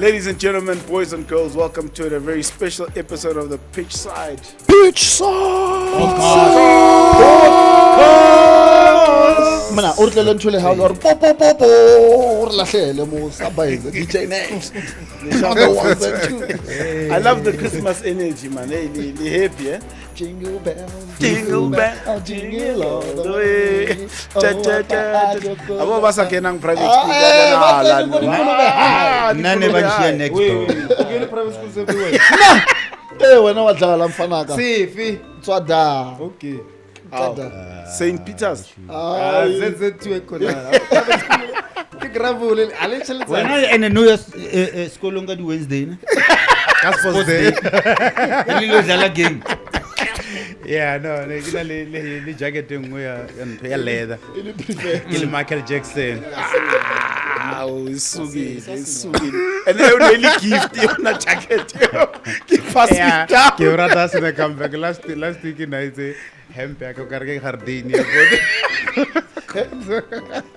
Ladies and gentlemen, boys and girls, welcome to a very special episode of the Pitchside. Mana o tlela ntule ha o po o lahlele mo sabaise DJ next. I love the Christmas energy, man. Hey, the happy, eh? Jingle bell, Jingle bell, jingle all the way. Abo basa kenang private Ah, school eh, ya ba- bona. Nane ba ngishiya next door. Ukuyela private schools everywhere. wena wa dlala mfana ka. Sifi. Tswada. Okay. St. Peter's. ZZ2 ekhona. Ke gravule. Ale tshele When tsa. I and no school on Wednesday, ne? That's for day. Lilo dlala game. Yeah, no, le jacket engwe ya leather. Ke le Michael Jackson. Isuki. And they only gift you na jacket. Give us Yeah, it down. ke rata se na comeback last week na itse hempe ya ka ke Hardini ya go.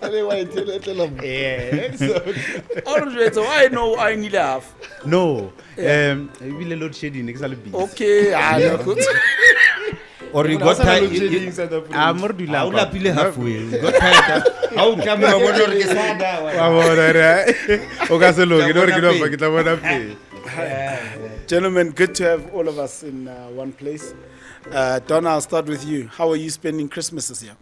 Ale wa itela tela mo. Yeah. Alright, so I know I need half. No. Ebile load shedding ke sa le busy. Okay, good. Or you got tired. Amor du How la. lapile halfway. You got tired. How come you want to get sada? Wa bona re. O ka se loke no re ke no ba ke tla bona play. Gentlemen, good to have all of us in one place. Donna, I'll start with you. How are you spending Christmas this year?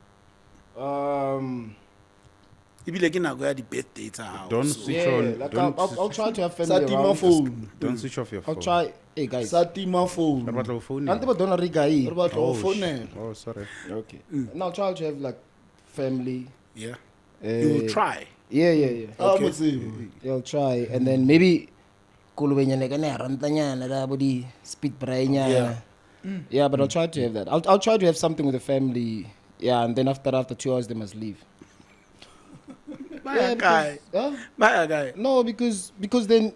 Ibile ke nako ya di birthday tsa hao. Don't So- switch on. Like Don't I'll try to have family Satima around. phone. don't switch off your phone. I'll try. Hey guys. Satima phone. Re batla go phone. Ante ba dona riga Re hii. batla go founela. Oh, sorry. Okay. And I'll try to have like family. Yeah. Uh, You will try. Yeah. Ah, Okay. motsebo. I'll try, and then maybe kulubenyane ka ne rantanyana la body speed brainyana. Yeah. Yeah, but I'll try to have that. I'll try to have something with the family. Yeah, and then after 2 hours they must leave. My guy. Huh? My guy. No, because then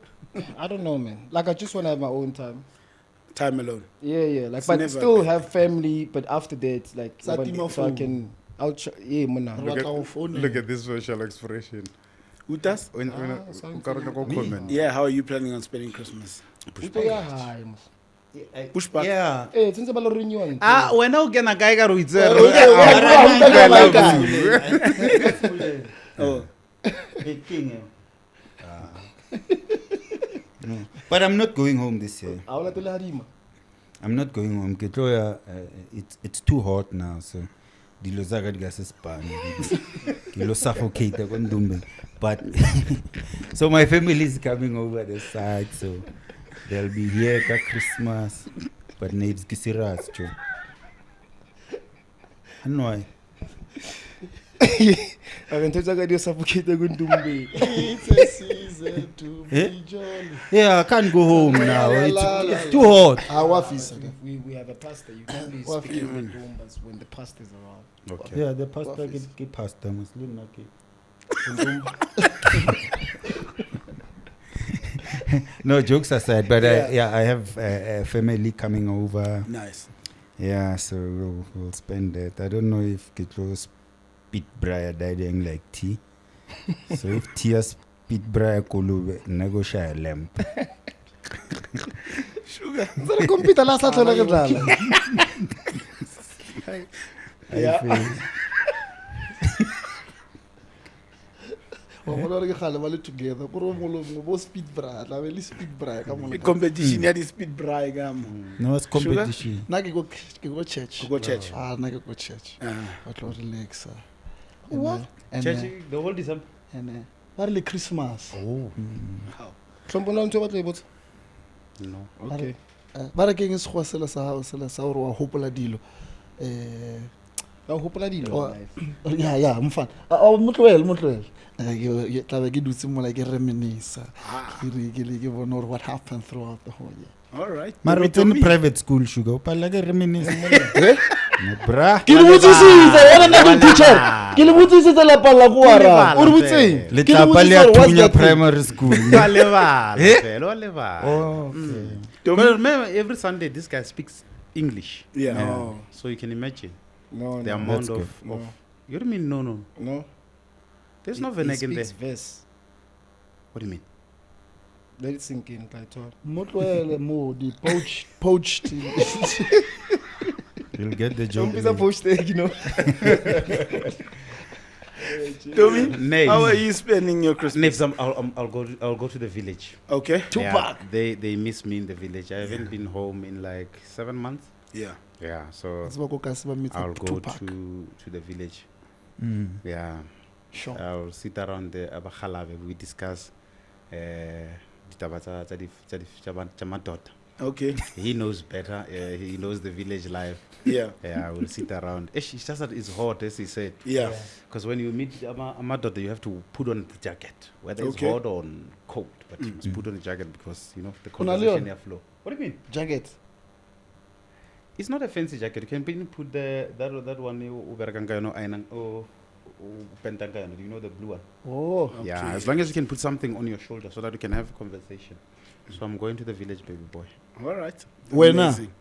I don't know, man. Like I just want to have my own time. Time alone. Yeah. Like, It's but never still bad. have family. But after that, like, Satima so I phone. can. I'll try. Yeah, mona. Re batla go founela. Look at this facial expression. Who does? When sounds go comment. Yeah, how are you planning on spending Christmas? Uto ya high, mos. Pushback. Yeah. Eh, since ba lo renewang. Wena o kena kae ka re o itse Eh, re- o itse- Ah, o itse- I love o you. Oh. But I'm not going home this year. A ona tele hadima. I'm not going home. Ketloya, it's too hot now, so dilo zaka di gas Spain. Dilo suffocate kon dumbe. But so my family is coming over the side, so they'll be here for Christmas. But names kisiras cho. Annoy. Akanthetsa ka di suffocate ku ndumbe. It's a season to Eh? be jolly. Yeah, I can't go home now. It's too hot. Awafisa ke. We have a pastor. You can't be What speaking feeling? with Dumbas when the pastor's around. Okay. Yeah, the pastor get pasta Muslim na ke. No, jokes aside, but I have a family coming over. Nice. Yeah, so we'll spend that. I don't know if Kitlo's Pete Briar died like tea. So if Tia's Pete Briar Kolube, negotiate a lamp. Zara computer la sa tlola ke dlala. I feel. Wa bona re ke gale ba le together. Ko re mo bo speed bra, la be le speed bra ka mona. The competition ya di speed braai ka mo. No, it's competition. Na ke go church. Go church. Ah, na ke go church. Ah. Ba tlo relax. What? Church, the whole December. And ba re le Christmas. Oh. Tlhompona ntho ba tla ibotsa. No. Okay. Ba re ke eng se go sela sa hao sela sa hore wa hopola dilo. Ba hopola dilo. Ya mfana. Motlwele. Ke tla be ke dutse mo la ke reminisce. Ke bona hore what happened throughout the whole year. All right. Mara Give it to in me. private school sugar. Pa like reminisce. Bra. Ke le botsisitse wena na ke teacher. Ke le botsisitse la palla go ara. O re botseng? Le tlapa le ya Tunya primary school. Wa lebala, fela, wa lebala. Oh, okay. But remember, every Sunday this guy speaks English. Yeah. No. So you can imagine No. the No. amount That's of. No. You don't mean no? No. There's no He Venegan there. speaks verse. What do you mean? Let it sink in, Clayton. Motloele mo the poached. You'll get the Don't joke. be so poached egg, you know. Tommy, Names. how are you spending your Christmas? Next, I'll go to the village. Okay. Yeah, they miss me in the village. I haven't been home in like 7 months. Yeah. Yeah, so I'll I'll go to the village. Mm. Yeah, Sure. I'll sit around the Abakhalabe. We discuss ditaba tsa madoda. Okay. He knows better. He knows the village life. Yeah. Yeah, we'll sit around. It's just that it's hot, as he said. Yeah. Because when you meet Amadoda, you have to put on the jacket, whether it's Okay. hot or cold. But you must put on the jacket because, you know, the Kuna conversation Leon? flow. What do you mean? Jacket. It's not a fancy jacket. You can put that one, do you know the blue one? Oh. Yeah, Okay. as long as you can put something on your shoulder so that you can have a conversation. So I'm going to the village, baby boy. All right. When, Amazing.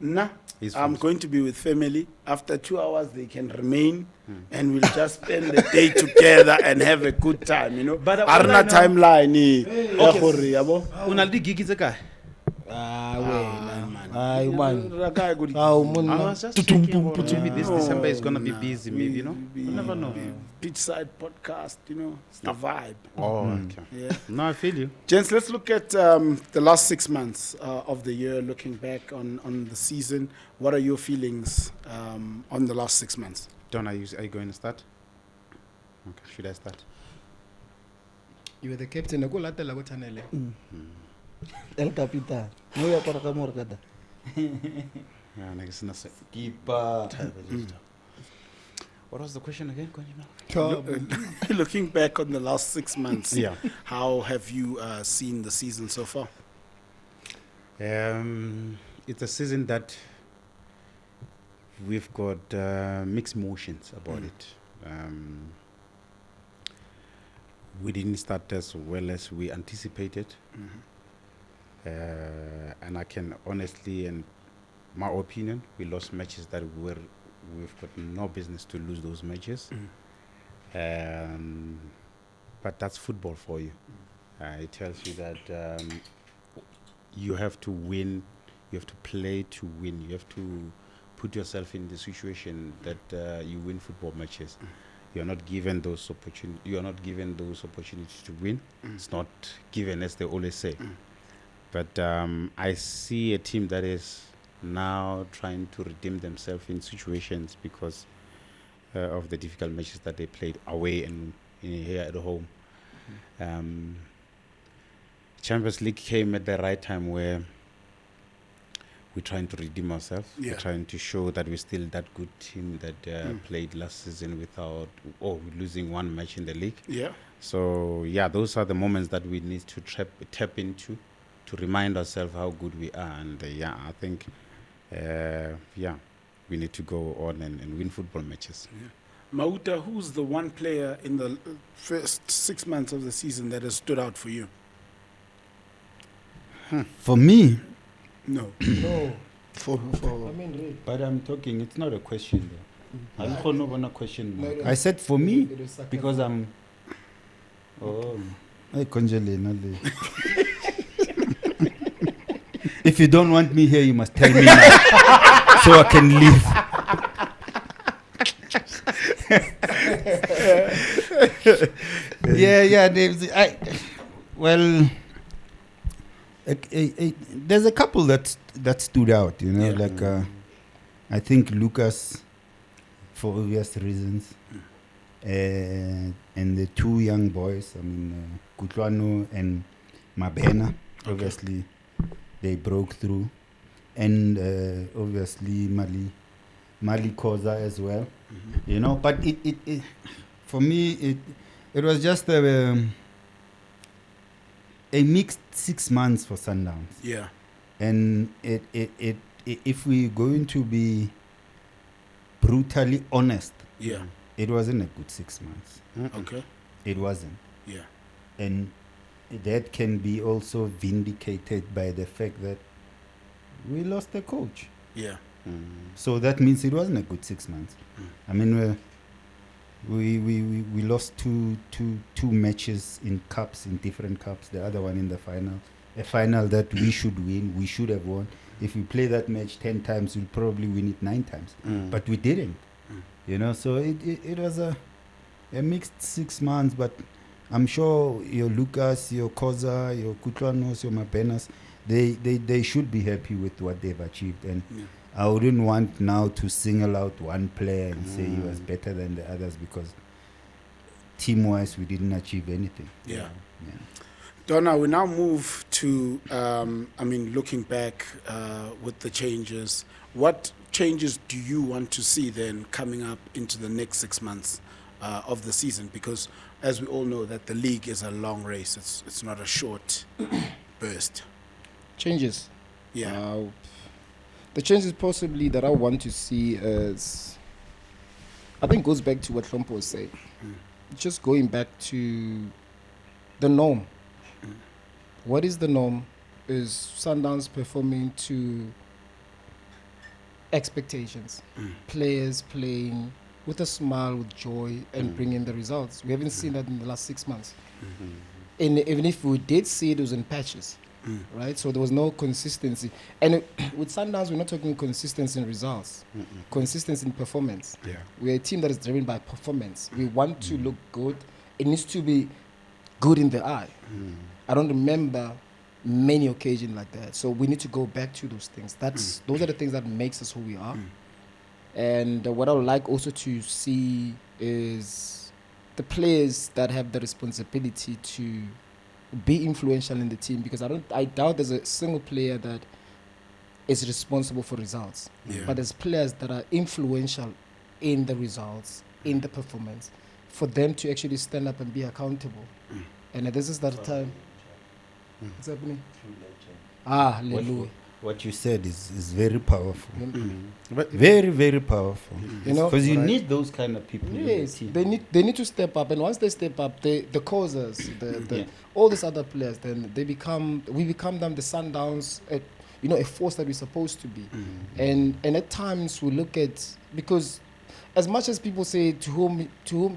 Nah, He's I'm from- going to be with family. After 2 hours, they can remain, and we'll just spend the day together and have a good time. You know. But, Arna timeline. Okay. Yabo. Unaldi gig is a guy. Man. Man. Ah, I was just checking about maybe this December is gonna be busy, maybe, you know. You never know. Pitchside podcast, you know, it's the vibe. Oh, okay. Yeah. No, I feel you. Gents, let's look at the last 6 months of the year, looking back on the season. What are your feelings on the last 6 months? Don, are you going to start? Okay, should I start? You were the captain. I go latela go Tanele. El Capitan. No ya para kamor kada. Yeah, next na se. Keeper. What was the question again? Looking back on the last 6 months, Yeah. how have you seen the season so far? It's a season that we've got mixed emotions about it. We didn't start as well as we anticipated. And I can honestly, in my opinion, we lost matches that we've got no business to lose those matches. But that's football for you. It tells you that you have to win, you have to play to win, you have to put yourself in the situation that you win football matches. You are not given those opportunities. You are not given those opportunities to win. It's not given, as they always say. But I see a team that is now trying to redeem themselves in situations because of the difficult matches that they played away and here at home. Champions League came at the right time where we're trying to redeem ourselves. Yeah. We're trying to show that we're still that good team that played last season without losing one match in the league. Yeah. So yeah, those are the moments that we need to tap into to remind ourselves how good we are. And I think we need to go on and win football matches. Mauta, who's the one player in the first 6 months of the season that has stood out for you? For me, No. No. For I mean, really. but I'm talking, it's not a question there. I don't know a question. No, no. I said for me, It was sarcasm. because I'm. Oh, I conjure not the. If you don't want me here, you must tell me now, so I can leave. yeah, Dave. There's a couple that stood out, you know, like I think Lucas, for obvious reasons, and the two young boys, I mean, Kutlwano and Mabena, obviously, they broke through, and obviously Mali Koza as well, you know. But it for me it was just a mixed 6 months for Sundowns. Yeah. And if we're going to be brutally honest, Yeah. it wasn't a good 6 months. Okay. It wasn't. Yeah. And that can be also vindicated by the fact that we lost the coach. Yeah. So that means it wasn't a good 6 months. I mean, We lost two matches in cups, in different cups. The other one in the final, a final that we should win. We should have won. If we play that match 10 times, we'll probably win it 9 times. But we didn't. You know, so it was a mixed 6 months. But I'm sure your Lucas, your Koza, your Kutwanos, your Mapenas, they should be happy with what they've achieved. And I wouldn't want now to single out one player and say he was better than the others, because team-wise we didn't achieve anything. Yeah. Donna, we now move to, looking back with the changes, what changes do you want to see then coming up into the next 6 months of the season? Because as we all know that the league is a long race. It's not a short burst. Changes. Yeah. The changes possibly that I want to see is, I think goes back to what Hlompo was saying. Just going back to the norm. What is the norm? Is Sundowns performing to expectations? Players playing with a smile, with joy, and bringing the results. We haven't seen that in the last 6 months. And even if we did see it, was in patches. Right? So there was no consistency. And with Sundowns, we're not talking consistency in results. Consistency in performance. Yeah. We're a team that is driven by performance. We want to look good. It needs to be good in the eye. I don't remember many occasions like that. So we need to go back to those things. Those are the things that makes us who we are. And what I would like also to see is the players that have the responsibility to be influential in the team, because I doubt there's a single player that is responsible for results. But there's players that are influential in the results, in the performance, for them to actually stand up and be accountable. And this is that time. What's happening? Hallelujah. What you said is very powerful. Very, very powerful. You know, because you need those kind of people. Yes, they need to step up, and once they step up, the causers, all these other players, then we become them the Sundowns, a force that we're supposed to be. And at times we look at, because as much as people say to whom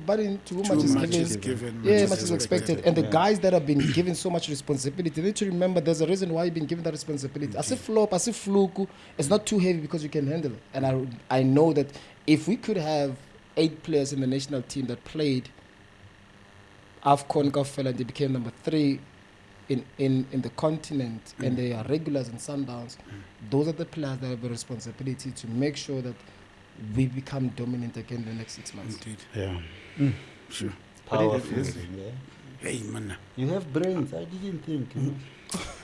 much is given, much is expected. And the guys that have been given so much responsibility, they need to remember there's a reason why you've been given that responsibility. As if Fluku, it's not too heavy because you can handle it. And I know that if we could have 8 players in the national team that played AFCON Kaufela and they became number 3 in the continent, and they are regulars in Sundowns, those are the players that have a responsibility to make sure that we become dominant again in the next 6 months. Indeed. Yeah. Sure. Powerful. Hey, man. You have brains. I didn't think.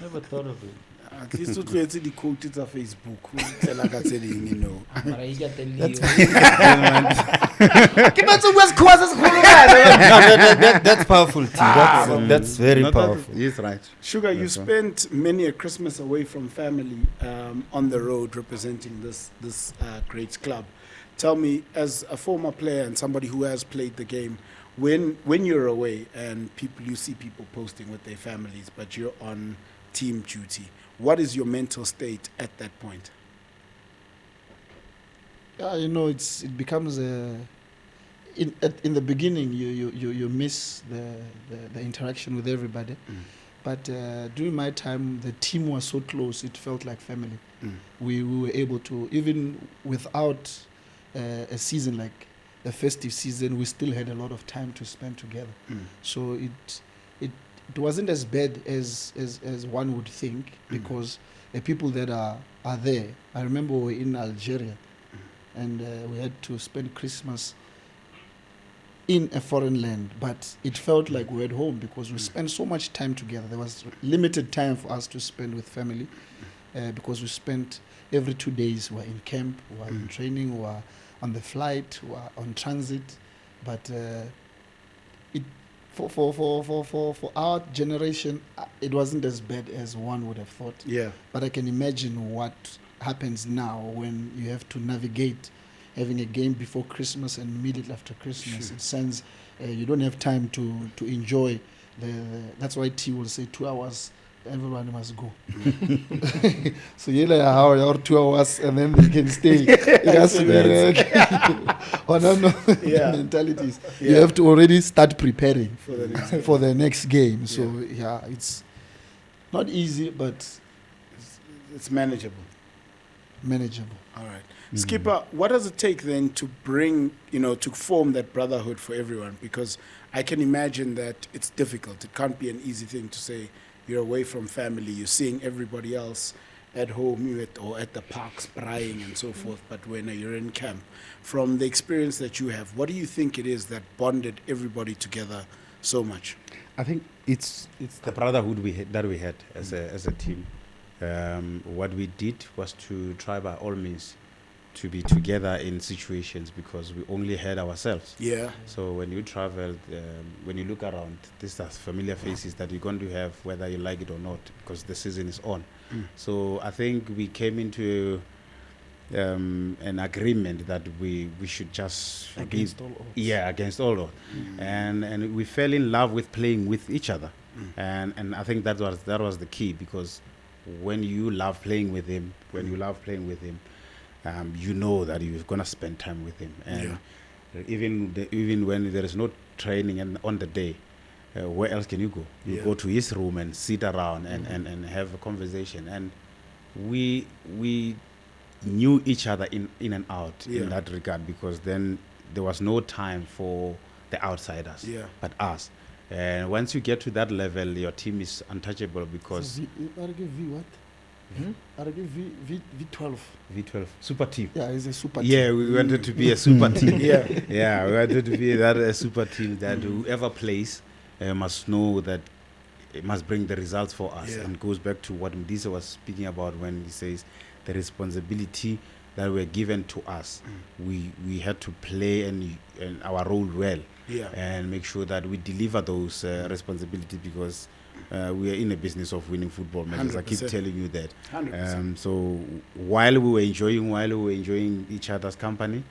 Never thought of it. At least you create the quote on Facebook. Tell her that you know. That's powerful. That's very powerful. He's right. Sugar, you spent many a Christmas away from family on the road representing this great club. Tell me, as a former player and somebody who has played the game, when you're away and you see people posting with their families, but you're on team duty, what is your mental state at that point? Yeah, it becomes in the beginning you miss the interaction with everybody, but during my time the team was so close, it felt like family. We were able to, even without a season like the festive season, we still had a lot of time to spend together. So it wasn't as bad as one would think, because the people that are there, I remember we were in Algeria, and we had to spend Christmas in a foreign land, but it felt like we were at home because we spent so much time together. There was limited time for us to spend with family, because we spent every 2 days we were in camp, we were in training, we were on the flight, we were on transit. But for our generation, it wasn't as bad as one would have thought. Yeah. But I can imagine what happens now when you have to navigate having a game before Christmas and immediately after Christmas. It sends you don't have time to enjoy that's why T will say 2 hours everyone must go. So you're like how or 2 hours and then they can stay. It has to be or no mentalities. You have to already start preparing for the next game. So yeah, it's not easy, but It's manageable. manageable. All right. Skipper, what does it take then to bring, to form that brotherhood for everyone? Because I can imagine that it's difficult. It can't be an easy thing to say you're away from family, you're seeing everybody else at home or at the parks praying and so forth, but when you're in camp. From the experience that you have, what do you think it is that bonded everybody together so much? I think it's the brotherhood that we had as a team. What we did was to try by all means to be together in situations because we only had ourselves. Yeah. So when you travel, when you look around, these are familiar faces that you're going to have whether you like it or not because the season is on. So I think we came into an agreement that we should just Against all odds. against all odds. And we fell in love with playing with each other. And I think that was the key because when you love playing with him, you know that you're gonna spend time with him, and even when there is no training and on the day, where else can you go? You go to his room and sit around and have a conversation, and we knew each other in and out in that regard because then there was no time for the outsiders, but us. And once you get to that level, your team is untouchable because V12. V12 super team. Yeah, it's a super team. Yeah, we wanted to be a super team. Yeah, we wanted to be a super team that whoever plays must know that it must bring the results for us. And goes back to what Mdisa was speaking about when he says the responsibility that were given to us. We had to play and our role well. And make sure that we deliver those responsibilities because we are in a business of winning football matches. 100%. I keep telling you that. 100%. So while we were enjoying each other's company,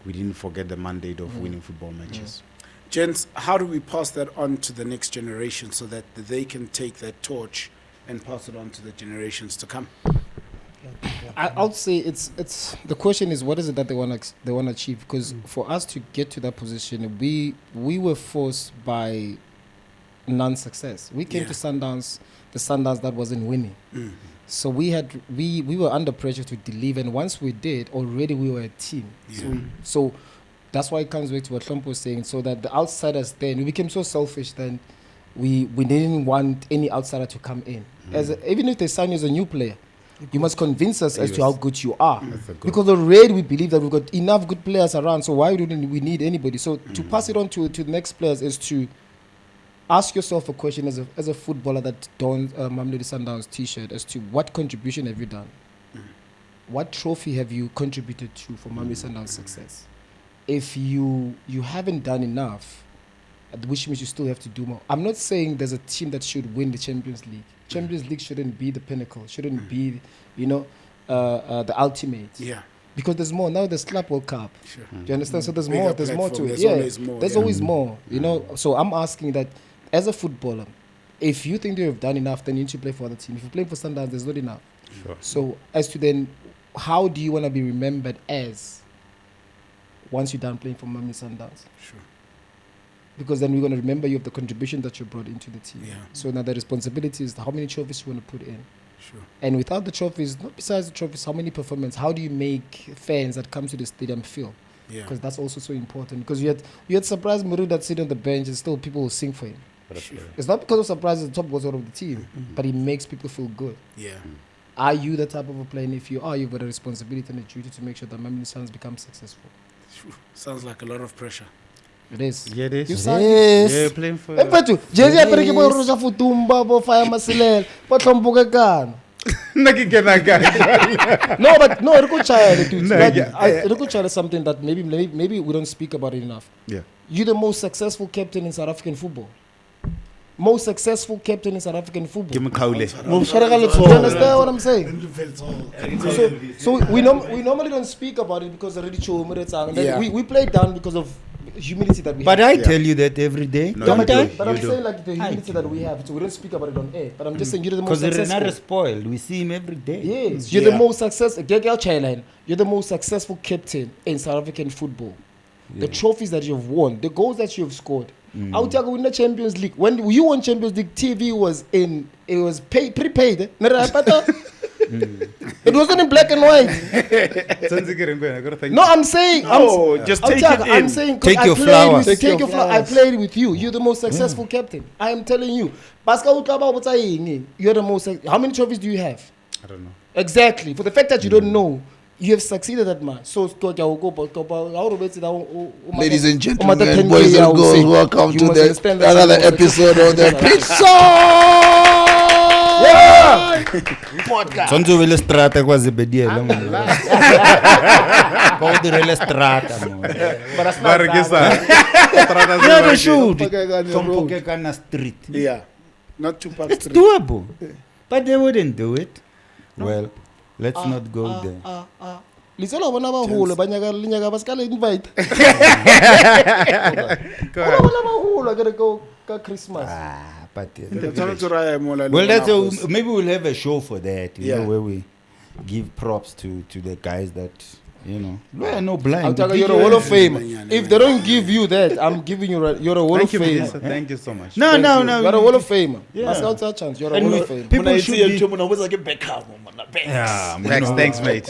we didn't forget the mandate of winning football matches. Gents, how do we pass that on to the next generation so that they can take that torch and pass it on to the generations to come? I would say it's the question is what is it that they want to achieve, because for us to get to that position we were forced by non-success. We came to Sundowns, the Sundowns that wasn't winning. So we were under pressure to deliver, and once we did, already we were a team. So that's why it comes back to what Hlompo was saying, so that the outsiders then, we became so selfish then we didn't want any outsider to come in. Even if they sign you as a new player, you must convince us as to how good you are. Because already we believe that we've got enough good players around, so why wouldn't we need anybody? So to pass it on to the next players is to ask yourself a question as a footballer that dons Mamelodi Sundowns t-shirt as to what contribution have you done? What trophy have you contributed to for Mamelodi Sundowns' success? If you haven't done enough, which means you still have to do more. I'm not saying there's a team that should win the Champions League. Champions League shouldn't be the pinnacle, shouldn't be, the ultimate. Because there's more. Now there's Club World Cup. Do you understand? So there's more to it. There's always more, So I'm asking that as a footballer, if you think you have done enough, then you need to play for the team. If you're playing for Sundowns, there's not enough. So as to then, how do you want to be remembered as once you're done playing for Mamelodi Sundowns? Because then we're going to remember you of the contribution that you brought into the team. So now the responsibility is how many trophies you want to put in. And without the trophies, not besides the trophies, how many performances, how do you make fans that come to the stadium feel? Because that's also so important. Because you had Surprise Muru that sit on the bench and still people will sing for him. It's not because of Surprise is the top goal of the team, but he makes people feel good. Are you the type of a player? And if you are, you've got a responsibility and a duty to make sure that Mamelodi Sundowns become successful. Sounds like a lot of pressure. It is. Yeah, it is. Yes. Playing for. In fact, Jesse apereke bo rosa futumba bo fire masilel bo tlomboka kana. No, but no, Rikuchaya is something that maybe we don't speak about it enough. You're the most successful captain in South African football. most successful captain in South African football. Give me Kaule. You understand what I'm saying? So we normally don't speak about it because already Yeah. we play down because of humility that we But have. I tell you that every day. No, Don't you do. I? But I'm You do. saying like the humility that we have, so we don't speak about it on air. But I'm just saying you're the most Because they're successful. not spoiled. We see him every day. Yes, you're the most successful. You're the most successful captain in South African football. The trophies that you've won, the goals that you've scored. I would tell you win the Champions League. When you won Champions League, TV was prepaid. It wasn't in black and white. No, I'm saying. Just take it in. I'm saying Take your flowers. Take your flowers. I played with you. You're the most successful captain. I am telling you. You're the most. How many trophies do you have? I don't know. Exactly. For the fact that you don't know, you have succeeded at man. So, Ladies and gentlemen, boys and girls, welcome to another episode of the Pitchside podcast. Sonzo vele strata quasi bediela. Quando rele strata. Yeah, they should. Sompoke kana street. Yeah. Not too far. It's doable. But they wouldn't do it. Well, let's not go there. Lisela bona ba holo ba nyaka ba ska le invite. Bona ba holo ga re go ka Christmas. But Well, that's maybe we'll have a show for that, you Yeah. know, where we give props to the guys that, you know, we're no blind. I'm talking, you're a Hall of Fame. If they don't give you that, I'm giving you. You're a Hall of Fame. Melissa. Thank you so much. No. You're a Hall of Fame. Yeah. That's not a chance. You're a And Hall we- of Fame. people should be. Yeah, Thanks, mate.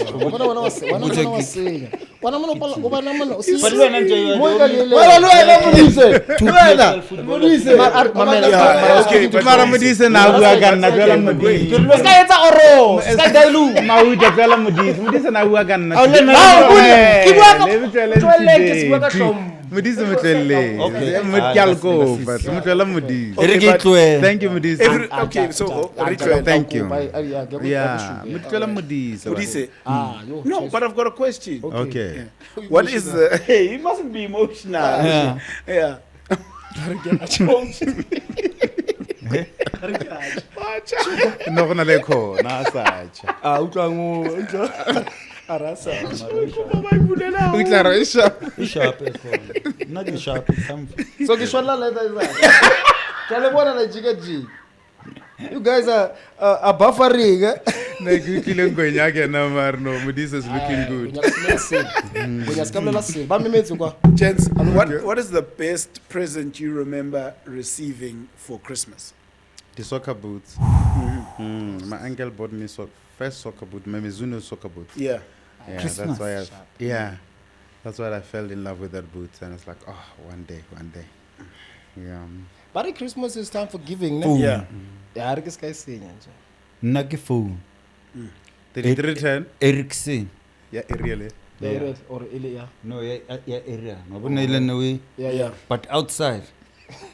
Mara Modise na bua ka nna fela Modise. Mauta fela Modise. Modise na bua ka nna. Modise motlelle. Motyalko, but motlella Modise. Ere ke tloe. Thank you, Modise. Okay, so Richard, Thank you. Yeah, motlella Modise. what do you say? No, but I've got a question. Okay. What is the? Hey, you mustn't be emotional. Yeah. Yeah. No gonna le khona sacha. Sharp as well. Not the sharp, it's something. So Kishwala leather is that. You guys are buffering. Na ikile ngwenya ke na marno. Modise is looking good. Gents, what is the best present you remember receiving for Christmas? The soccer boots. My uncle bought me first soccer boot, my Mizuno soccer boot. Yeah. Yeah, Christmas. that's why I fell in love with that boot, and it's like, oh, one day. Yeah. But at Christmas is time for giving. Food. Yeah. Yeah, I guess guys saying. Nna ke phone. Did it return? Ericsson. Yeah, really. Red or yeah. No, yeah, area. Mabona ile na we. Yeah. But outside.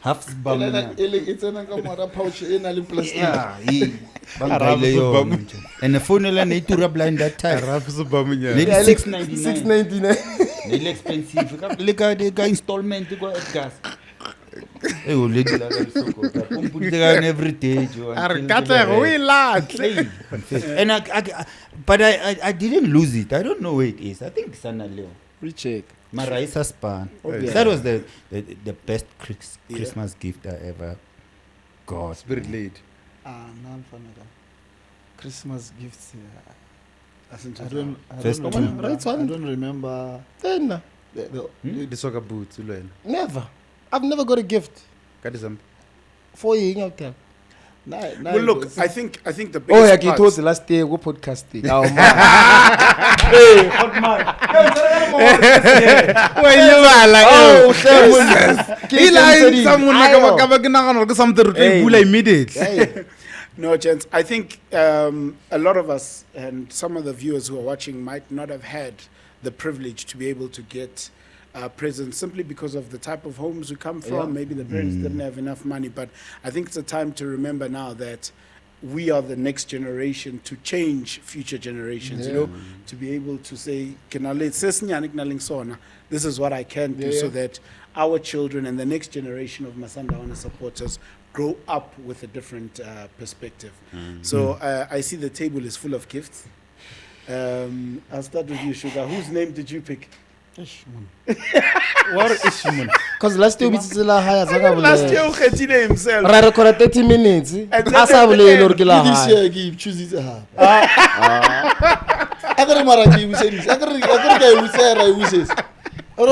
Half bum. It's an pouch in a plastic. Yeah, and the phone la ne tura blind that time. Maybe 699. 699. Really expensive. Le ka installment go gas. Eh o le dila ka soko. Pumpu ka every day jo. And I didn't lose it. I don't know where it is. I think Sana Leo. Recheck. Maraisa Span. Yeah. That was the best Christmas gift I ever got. Spirit lead. Christmas gifts. I Festive. don't remember. Then The soccer boots, never. I've never got a gift for you. Okay. Well, look, I think the biggest Oh yeah, he part- told the last day we podcasting. Oh man. No, gents, I think a lot of us and some of the viewers who are watching might not have had the privilege to be able to get presents simply because of the type of homes we come from. Yeah. Maybe the parents didn't have enough money, but I think it's a time to remember now that we are the next generation to change future generations, you know, to be able to say, this is what I can do so that our children and the next generation of Masandawana supporters grow up with a different perspective. So I see the table is full of gifts. I'll start with you, Sugar. Whose name did you pick? What is Shimon? Because last year we did la high. Last year, Ukhetile himself. I recorded 30 minutes. And then Asa at the bule end, lor ke la This high. year, give choose it. I got a marathi. We say this. I got a say. I don't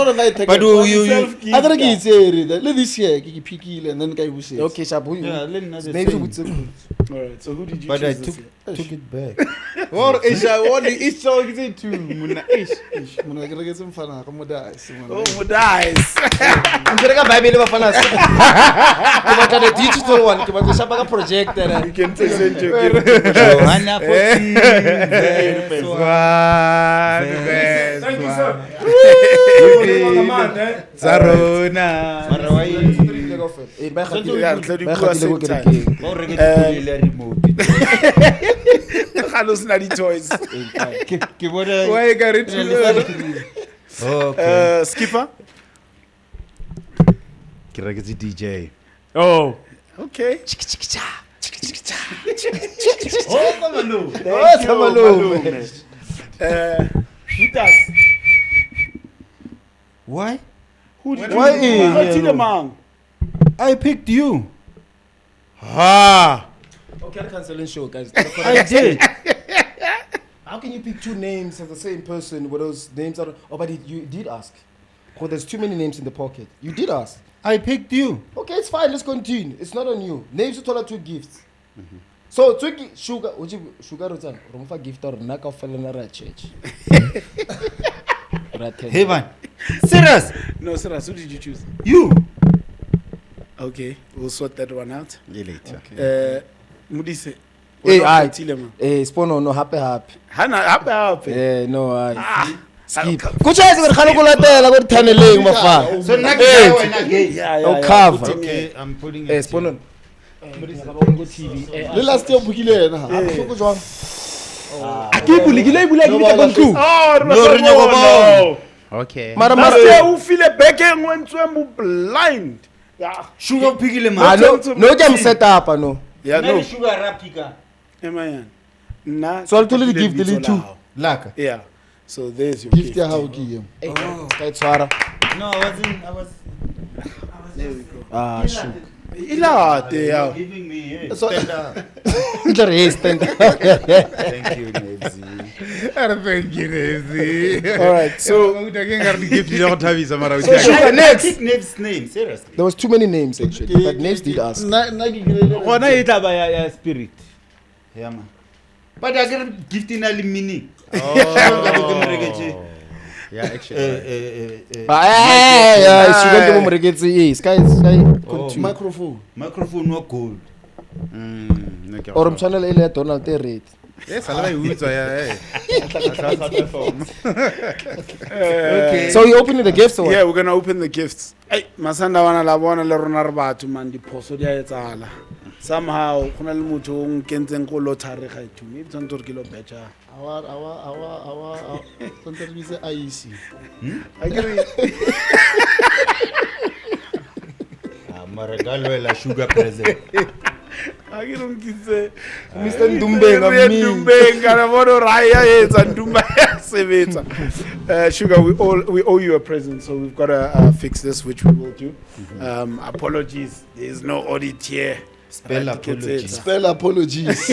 know. But you I got a say. Let this year, give picky and then guy who says. Okay, Shabu. yeah, let me know the Names same. with some. All right, so who did you But I choose took this year? it back. What is so easy to Muna ish? When I get some fun, I come with that. Oh, Mudais. I'm going to Bible of Fanas. The digital one. You want to shop a projector. You can present your gift. Johanna 14. Thank you, sir. Zarona. Yeah, so you go same time. Ba o reketse le remote. Carlos Nadi toys. Ke bona Why you got it? Okay. Skipper. Kiragezi DJ. Oh. Okay. Who does? Why? Who did Why you is- Ukhetile I picked you. Ah. Okay, I'm canceling show, guys. I did. How can you pick two names of the same person with those names? Oh, but you did ask. Oh, there's too many names in the pocket. You did ask. I picked you. Okay, it's fine. Let's continue. It's not on you. Names you told her two gifts. So, two sugar. Would you sugar rotan? Rumfa gift or knock off a church. Hey man. Serious? No, Siras, who did you choose? You. Okay, we'll sort that one out. Yeah, later. Mudise. Hey, aye. Ukhetile, man. Eh, Spono, no, happy. Hana, happy. Eh, no, I. Skip. I'll- Kuchayisa ku khalo kulatela ku thaneleng mafana. So now Hey. you are again. Yeah, No cover. Okay, I'm putting Eh, it. Spono. Le last year, Bukile. Shuku jwang. Oh, no. Okay. Mara Last mara. year, who feel a begging when to blind? Yeah. Sugar pigile Ah, man. no jam set up no. Yeah, no. Sugar rapika. Am I in? Nah. So I'll tell you the gift, the Little two. Lao. Laka. Yeah. So there's your Gift gift. ya how give. Kay tswara. No, I was There we go. Ah, shoot. Ilate, You're yeah. giving me here. So- Stand up. Interesting. Thank you, Nebzi. Thank you, Nezi. All right. So Sugar next. Pick Neb's name, seriously. There was too many names actually, but names did ask. Gona e taba ya spirit. Yeah, man. But I get gift in early meaning. Oh. Yeah, actually. Sugar ke mo moreketse eh. Sky continue. Microphone. Microphone no gold. Or channel ile Donald T red. Yes, I like Okay. So you opening the gifts or what? yeah, we're gonna open the gifts. Hey, masanda wana la bona le rona re batho man diphoso di a etsala. Somehow khona le motho o nkentseng ko lottery ga itu. Maybe tsanto re ke lo betcha. Our sometimes we say IEC. Maragalo la sugar present. I don't say Mr. Ndumbenga me. Ndumbenga na bona raya etsa Ndumba sebetsa. Sugar, we owe you a present, so we've got to fix this, which we will do. Apologies, there is no audit here. Spell apologies. Spell apologies.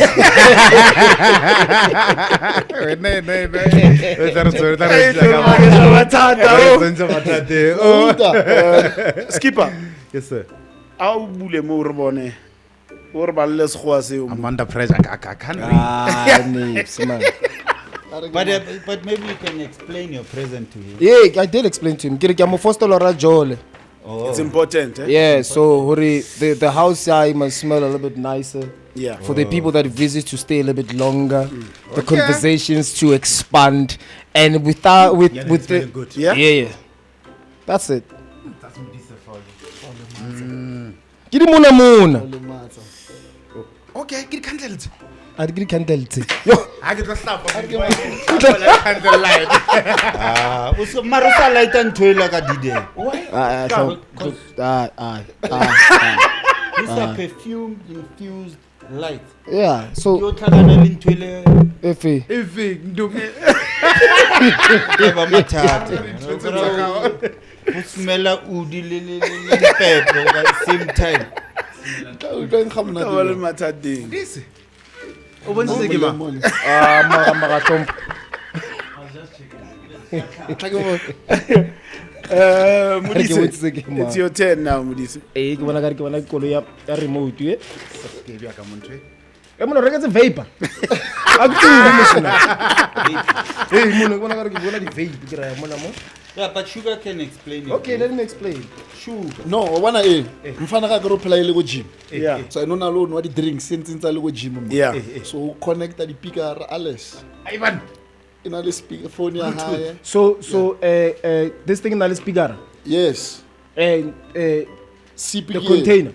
Skipper, Yes, sir. how bule mo re bone o re balle sekgowa seo mo. I'm under pressure. I can't read. Ah, names man. But maybe you can explain your present to him. Yeah, I did explain to him. Kiri kya mo foster lora jole. Oh. It's important, eh? Yeah, so hori the house here must smell a little bit nicer. Yeah. For the people that visit to stay a little bit longer, the conversations to expand, and without with the good. Yeah? yeah. That's it. Kiri muna. Okay, get candles. I did candle tea. Yo, I get the slap. Candle light. Uso marusa light and toy like a dide. It's a perfume infused light. Yeah. So Yotlakana lintwele if eba mathatha. Usmela udi le pepper at the same time. Kawale mathateng. This. Ubonise ke ma. Marathon. Modise, it's your turn now, Modise. Eh, ke bona kolo ya remote e. Ke bia ka montre. E mona reka tse vapor. Akutu mosona. Eh, mona bona ke bona di vape ke ra mona mo. Yeah, but sugar can explain it. Okay, let me explain. Sugar. No, wana mfana ka go play le go gym. Yeah. So I know na lo no di drinks since le go gym. Yeah. So connect the speaker alles. Ivan. Ina le speaker phone ya high. So this thing na le speaker. Yes. The CPK. container.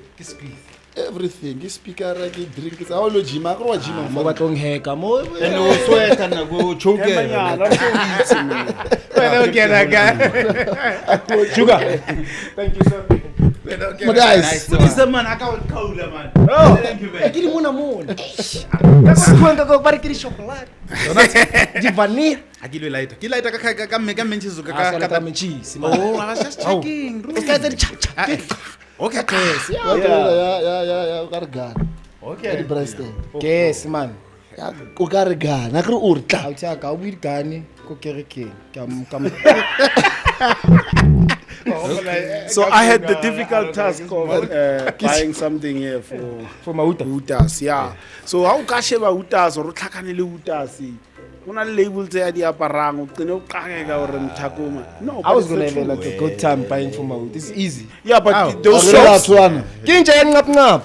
Everything. Is speaker like drink is all gym. I go gym. Mo ba tong heka mo. And also na go choke. Sugar. Thank you sir. But guys, This man I can't call man. Oh, Thank you e very ke di mona mo. Ka go ba re ke di chocolate. Di vanilla. Akilo lighter. Ki lighter ka mentshi zuka Ka ka. cheese. Oh, I was just checking. O ka tse di chak chak. Okay. Yes. yeah, got a gun. Okay. The breast. Yes man. O ka re gun. A re o re tla. Out ya ka o gane ko kerekeng. Ka So I had the difficult task of buying something here for Mauta. Utas, yeah. So how ka sheba Utas or tlhakane le Utas? Una label tse ya di aparang o tsene o qakeka hore mthakoma. No, I was but gonna it's have the like truth. a good time buying from Mauta. It's easy. Yeah, but those So shops. that's one. Ke nje ngap ngap.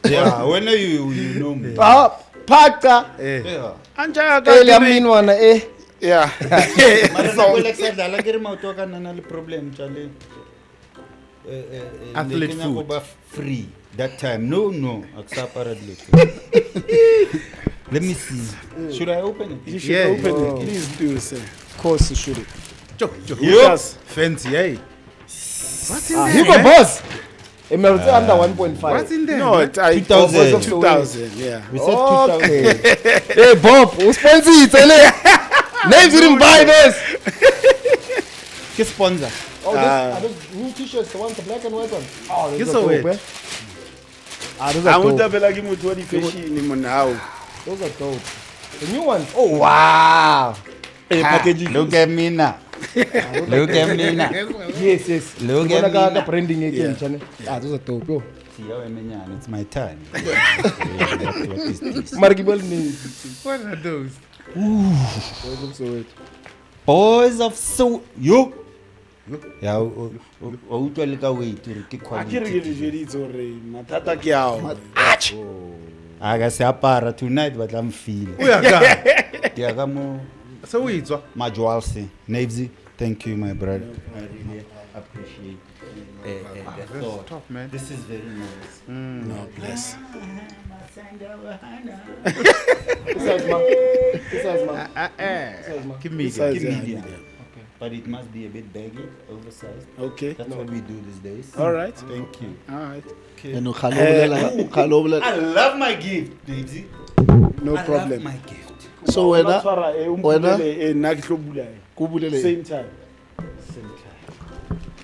Yeah, when you know me. Paka. Yeah. Anja Ele ka aminwana eh. yeah. Mara na kwela kusala la ke re mauto ka nana le problem tjale. Athlete Kenya food. go ba free that time. No, akusapara dile. Let me see. Should I open it? You should Yeah. open Oh. it. Please do, sir. Of course you should. Yes. Fancy, hey. What's in You go boss. Emerald under 1.5. What's in there? No, it's 2000. 2000, yeah. We said 2000. Okay. Hey Bob, who sponsor it? Names didn't buy this. Ke sponsor. Oh, are those new t-shirts, the ones, the black and white ones? Oh, those It's are so dope, weird. eh? Those I are want to dope. be like him with fashion mo now. Those are dope. The new ones. Oh, wow. Packaging. Look at me now. Look at me now. Yes. Look You at wanna me go now. branding again, Yeah. chane? Those are dope, yo. See how I'm it's my time. What is this? Margibel name. What are those? Boys of so you. Yeah, o utlwa le ka wait re ke A ke re ke le quality. jeditse hore mathata ke ao. Aga se apara tonight but I'm feeling. Uyaka. Ke aga mo So uitswa. Majwalse. Navesy, thank you my brother. I really appreciate the thought. Top man. This is very nice. No, bless. Besides, ma. Give me Besides, that. yeah, medium. medium. But it must be a bit baggy, oversized. Okay. That's what we do these days. All right. Thank you. All right. And o khalo I love my gift, Navesy. No I problem. love my gift. So wena Tshwara e Wena? umpulele nna ke tlo bula e. go bulele. Same time.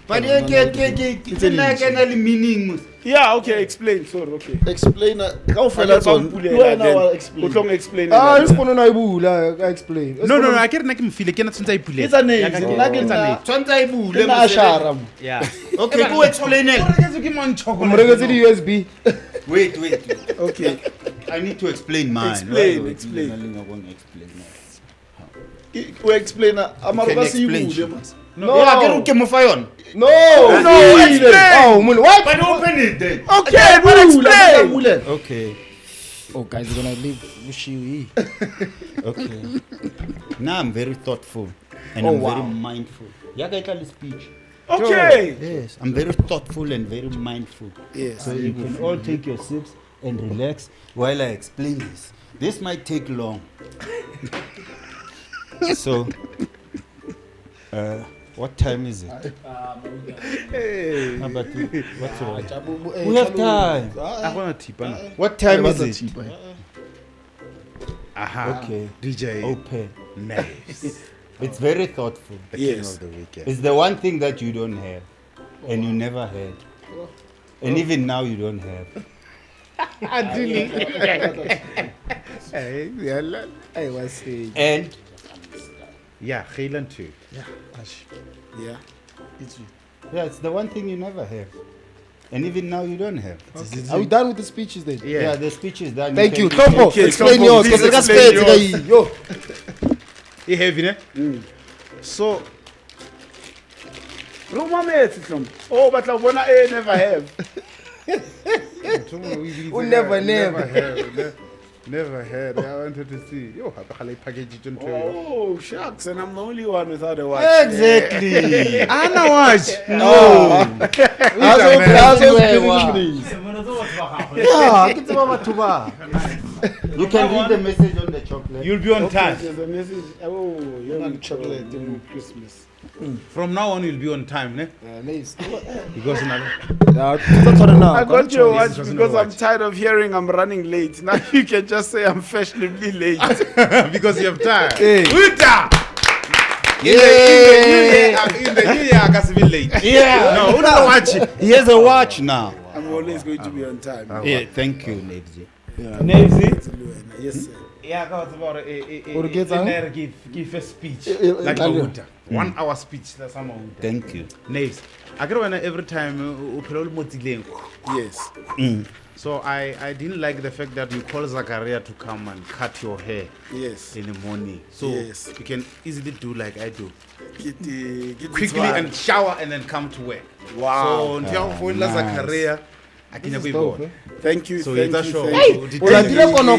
But it's a meaning. Yeah, okay, explain. Sorry, okay. Explain ka o fela tsone. Wena wa O explain. tlo explain. Ah, it's going to ibula. I explain. No, I can't make him feel like it's a It's a name. Nna ke nna Twanta e bule, ke nna ashara mo. Yeah. Okay, go explain it. Umrekezi di USB. Wait. Okay. I need to explain mine. Explain, Right? explain. I want to explain mine. O explain amaro Can ka se explain, ibule sure. mas. No, I can look at my phone. No, explain. Oh, mun, what? But open it then. Okay, but explain. Okay. Oh, guys, you're gonna leave Wushi. Okay. Now I'm very thoughtful and Oh, I'm wow. very mindful. Yaga itali speech. Okay. Yes, I'm very thoughtful and very mindful. Yes. So you can all take your sips and relax while I explain this. This might take long. So, What time is it? Hey. But what's wrong? We We have time. I want to tip. What time is it? Aha. Okay. DJ. Open. Nice. It's very thoughtful. The king Yes. of the weekend. It's the one thing that you don't have, and you never had, and even now you don't have. Hey, yeah, I was saying. And yeah, Geyland too. Yeah. yeah, it's the one thing you never have, and even now you don't have. Are we done with the speeches then? Yeah, the speech is done. Thank you. can- Tombo, Okay, explain Tombo, yours. please Because explain it's yo. You heavy, ne? So, Oh, but I wanna never have. Who never, Never had. I wanted to see. Yo, how package it into Oh, shucks, and I'm the only one without a watch. Exactly. I know watch. No. You can read the message on the chocolate. You'll be on time. There's a message. Oh, you're Not on chocolate, chocolate Christmas. From now on, you'll be on time, ne? Because I I got your watch Yes, because I'm watch. tired of hearing I'm running late. Now you can just say I'm fashionably late. because you have time. Hey. Winter. In the new year, I can't be late. Yeah. No, who don't watch it? He has a watch now. I'm always going to be on time. Yeah, thank you, Nebzi. Yes, sir. Yeah, I was about give a speech. Like Italian. Mahuta. 1 hour speech. That's how Mahuta. Thank you. Names. I get when every time Yes. so I didn't like the fact that you call Zakaria to come and cut your hair Yes. in the morning. So Yes. you can easily do like I do. Get the Quickly and shower and then come to work. wow. So until nice. Zakaria, I can never dope, go. Thank you. So thank it's a you, show. thank you. Did Ula you- tile kono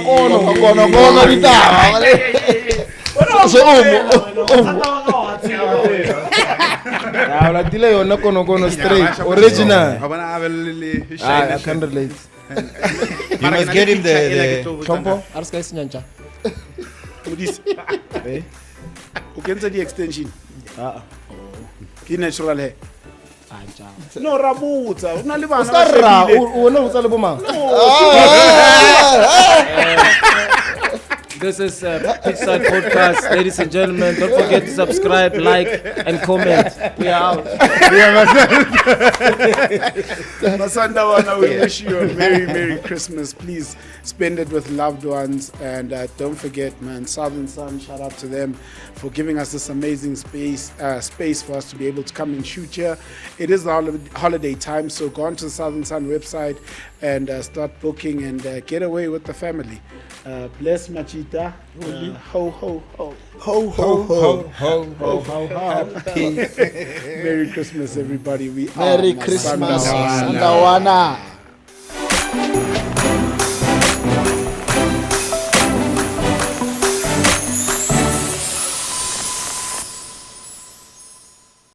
straight original. I can relate. You must get him the Tombo, arska isinyanja. Udisi. You can say the extension. Ki natural hair. No, Rabuta. Una le bana ba Sarra, shebile. wona o tsale boma. This is Pitchside Podcast, ladies and gentlemen. Don't forget to subscribe, like, and comment. We are out. Masandawana, we wish you a very, Merry Christmas. Please spend it with loved ones. And don't forget, man, Southern Sun, shout out to them for giving us this amazing space for us to be able to come and shoot here. It is the holiday time, so go on to the Southern Sun website and start booking and get away with the family. Bless Machita. Ho, ho, ho. ho ho ho ho ho ho. Merry Christmas, everybody. We Merry are Christmas, Masandawana. Sandawana.